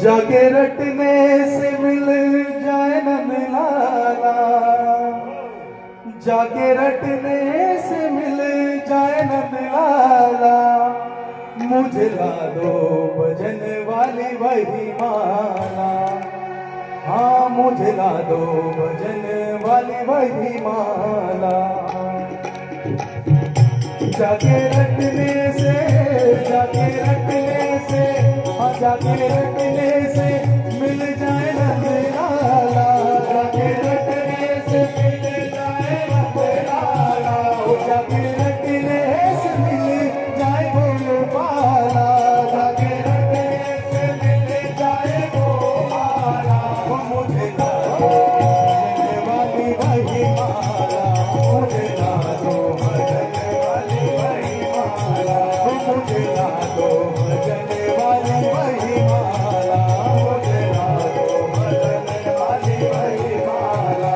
जाके रटने से मिल जाए न मिलाना, जाके रटने से मिल जाए न मिलाना। मुझे ला दो भजन वाली वही माला, हाँ मुझे ला दो भजन वाली वही माला। जाके रटने से, जाके रटने से, हाँ जाके रटने से मिल जाए न निराला, जाके रटने से मिल जाए न निराला, जाके रटने से मिल जाए गोपाला, जाके रटने से मिल जाए गोपाला। मुझे ला दो भजन वाली वही माला, मुझे ला दो भजन वाली वही माला, मुझे ला दो भजन वाली वही माला, मुझे ला दो भजन वाली वही माला।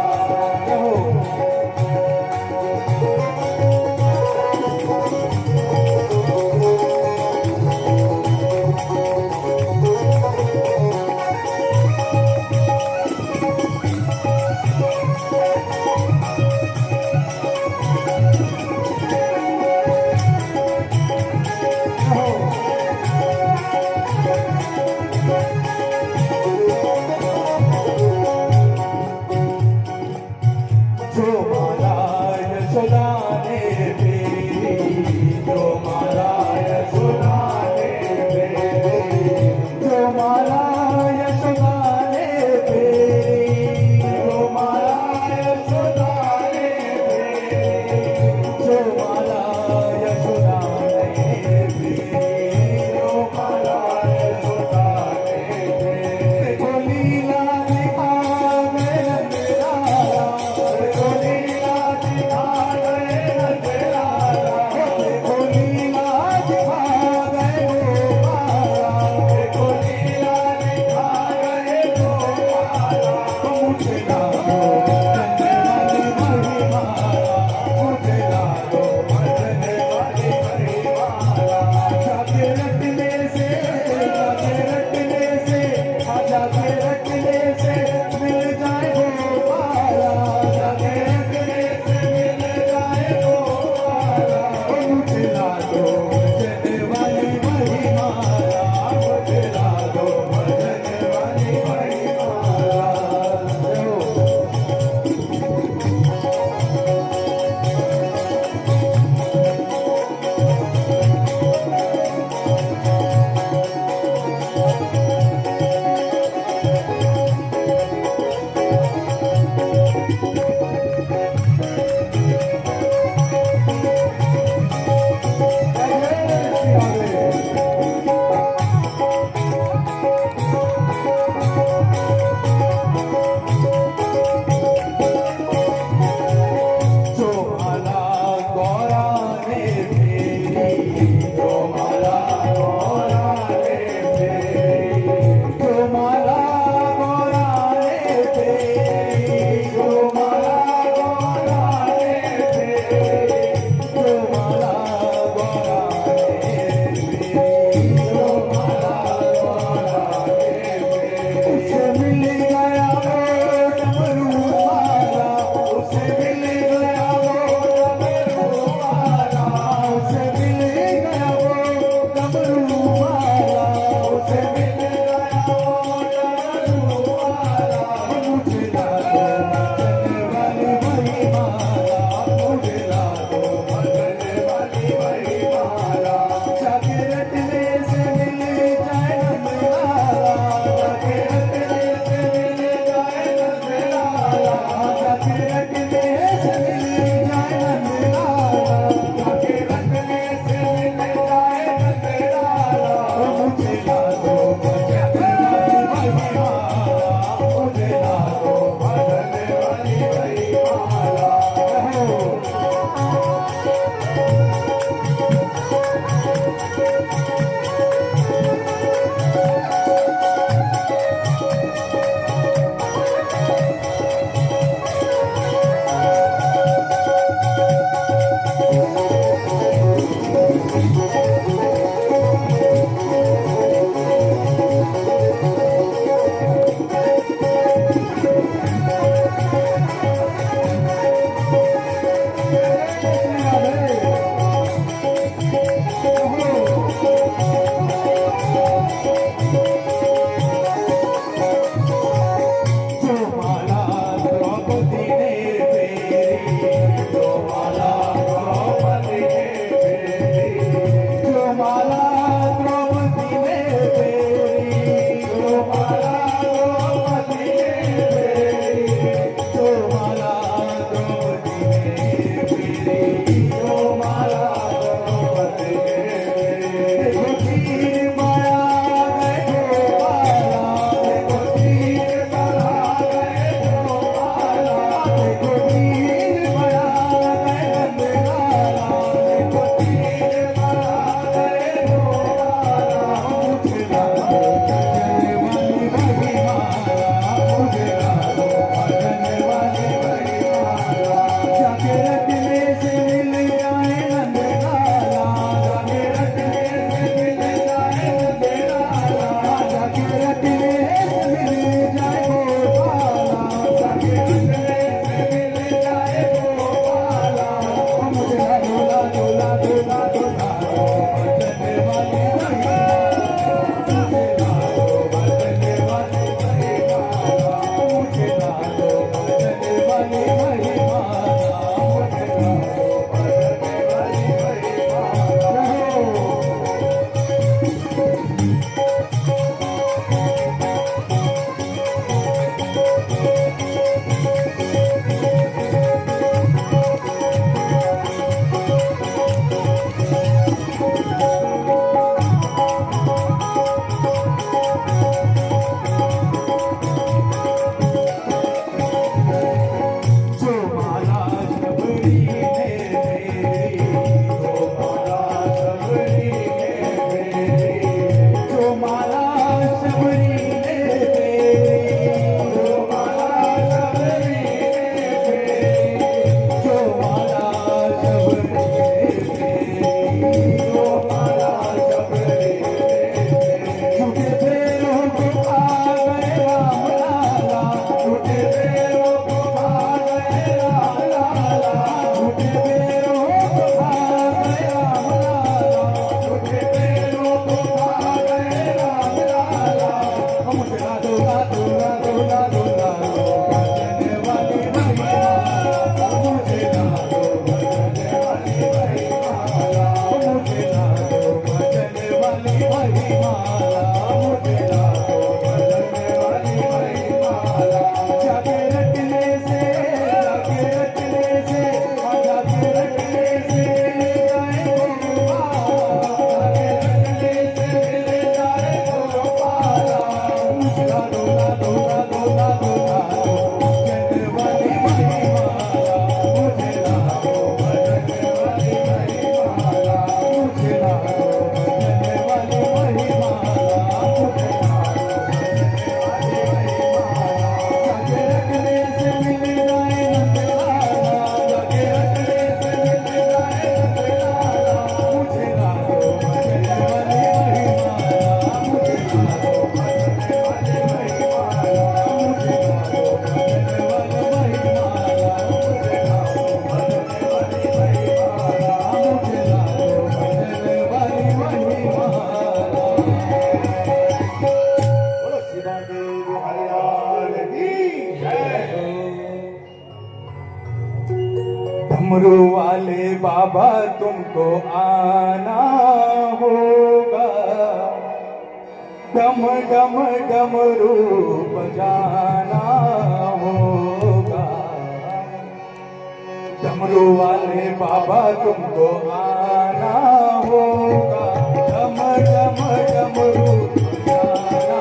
जो माला यशोदा ने फेरी, जो माला यशोदा ने फेरी, जो माला यशोदा ने फेरी, जो माला यशोदा ने फेरी, जो माला यशोदा ने फेरी, जो माला यशोदा ने फेरी। देखो लीला दिखा मेरा निराला, देखो लीला दिखा गए नजराला, देखो लीला दिखा गए गोपाला, देखो लीला दिखा गए गोपाला। मुझे ला दो भजन वाली वही माला, मुझे ला दो भजन वाली वही माला। जाके रटने से, जाके रटने से, हाँ जाके रटने से मिल जाए गोपाला, जाके रटने से मिल जाए गोपाला। मुझे ला दो भजन वाली वही माला, मुझे ला दो भजन वाली वही माला। जो माला गौरा ने फेरी, जो माला गौरा ने फेरी, जो माला गौरा ने फेरी, जो माला गौरा ने फेरी, जो माला गौरा ने फेरी, जो माला गौरा ने फेरी। उसे मिल गया वो डमरू वाला, उसे मिल गया वो डमरू वाला, उसे मिल गया वो डमरू वाला, उसे मिल गया वो डमरू वाला। मुझे ला दो भजन वाली वही माला, मुझे ला दो भजन वाली वही माला। जाके रटने से मिल जाए न मिलाला, जाके रटने से मिल जाए न मिलाला, जाके रटने से मिल जाए न मिलाला, जाके रटने से मिल जाए न मिलाला। मुझे ला दो भजन वाली वही माला, शबरी ने फेरी, जो माला शबरी ने फेरी, जो माला शबरी ने फेरी, जो माला शबरी ने फेरी। झूठे पैरों को आ गए राम लाला, झूठे पैरों को आ गए राम लाला, झूठे पैरों को आ गए राम लाला, झूठे पैरों को आ गए राम लाला। मुझे लादो लादो लादो लादो लादो भजन वाली महिमा, मुझे लादो भजन वाली महिमा, मुझे लादो भजन वाली महिमा, मुझे लादो भजन वाली महिमा। जाके रटने से, जाके रटने से, जाके रटने से मिल जाए गोपाला, जाके रटने से मिल जाए गोपाला। मुझे लादो लादो लादो लादो लादो भजन वाली महिमा, मुझे लादो भजन वाली महिमा, मुझे लादो भजन वाली महिमा, मुझे लादो भजन वाली महिमा। जाके रटने से मिल जाए नंदलाला, जाके रटने से मिल जाए नंदलाला, मुझे लादो भजन वाली महिमा, मुझे लादो भजन वाली महिमा, मुझे लादो भजन वाली महिमा, मुझे लादो भजन वाली महिमा, मुझे लादो भजन वाली महिमा। बोलो शिवादेव हरिलाल की जय। डमरू वाले बाबा तुमको आना होगा, डम डम डमरू बजाना होगा। डमरू वाले बाबा तुमको आना होगा, डम डम डमरू बजाना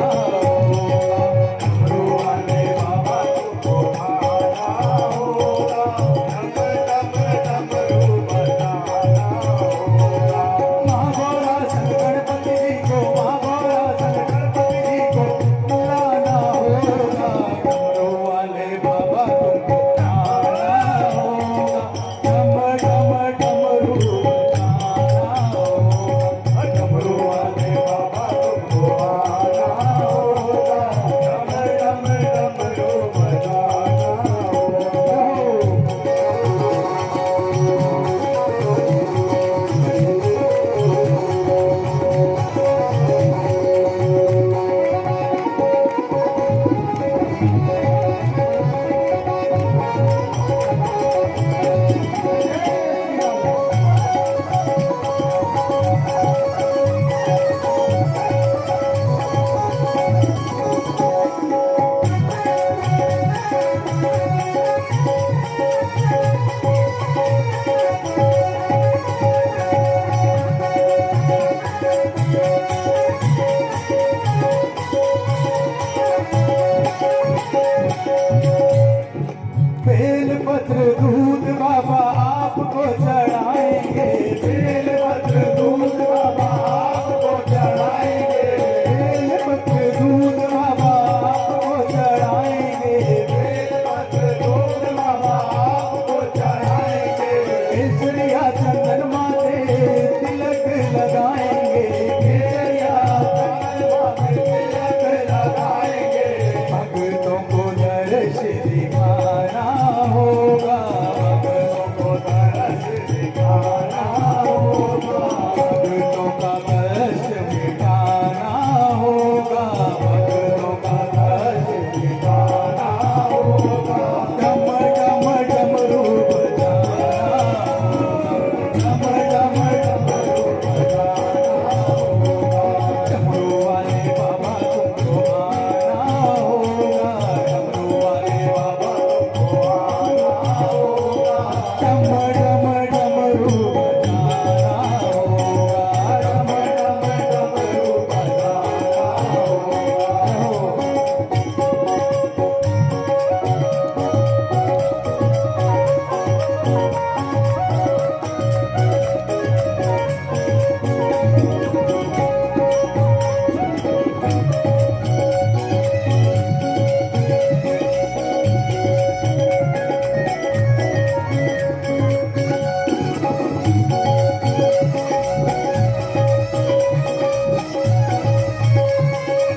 होगा। डमरू वाले बाबा तुमको आना होगा, डम डम डमरू बजाना होगा। माँ भोला संग गणपति जी को, माँ भोला संग गणपति जी को बुलाना होगा। डमरू वाले बाबा तुमको आना होगा, डम डम डमरू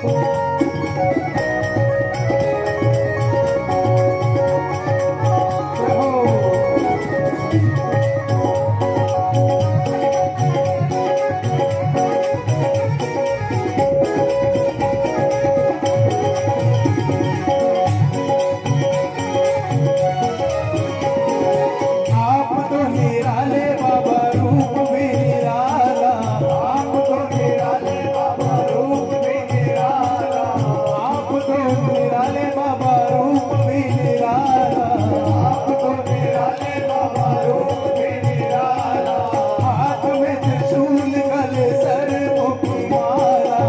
आप तो निराले बाबा रूप भी निराला, आप तो निराले बाबा रूप भी निराला, आप तो निराले बाबा रूप भी निराला, आप तो निराले बाबा रूप भी निराला। हाथ में त्रिशूल गले सर्पों की माला,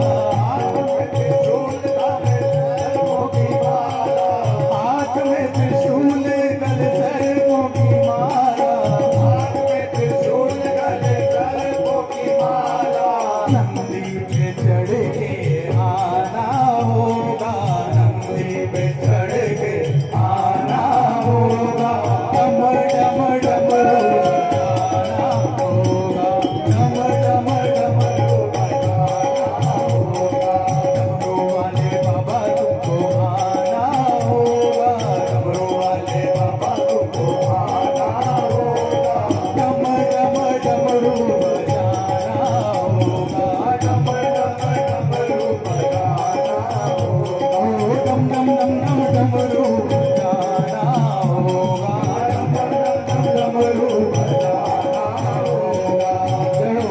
हाथ में त्रिशूल गले सर्पों की माला, हाथ में त्रिशूल गले सर्पों की माला, हाथ में त्रिशूल गले सर्पों की माला। नंदी पे चढ़ के आना होगा, नंदी पे चढ़ के आना होगा, डम डम डमरू बजाना होगा, डम डम डमरू बजाना होगा। डमरू वाले बाबा तुमको आना होगा, डमरू वाले बाबा तुमको आना होगा, डम डम डमरू बजाना होगा, डम डम डमरू बजाना होगा, ओ डम डम डम डम डमरू बजाना होगा, डम डम डम डमरू बजाना होगा। चलो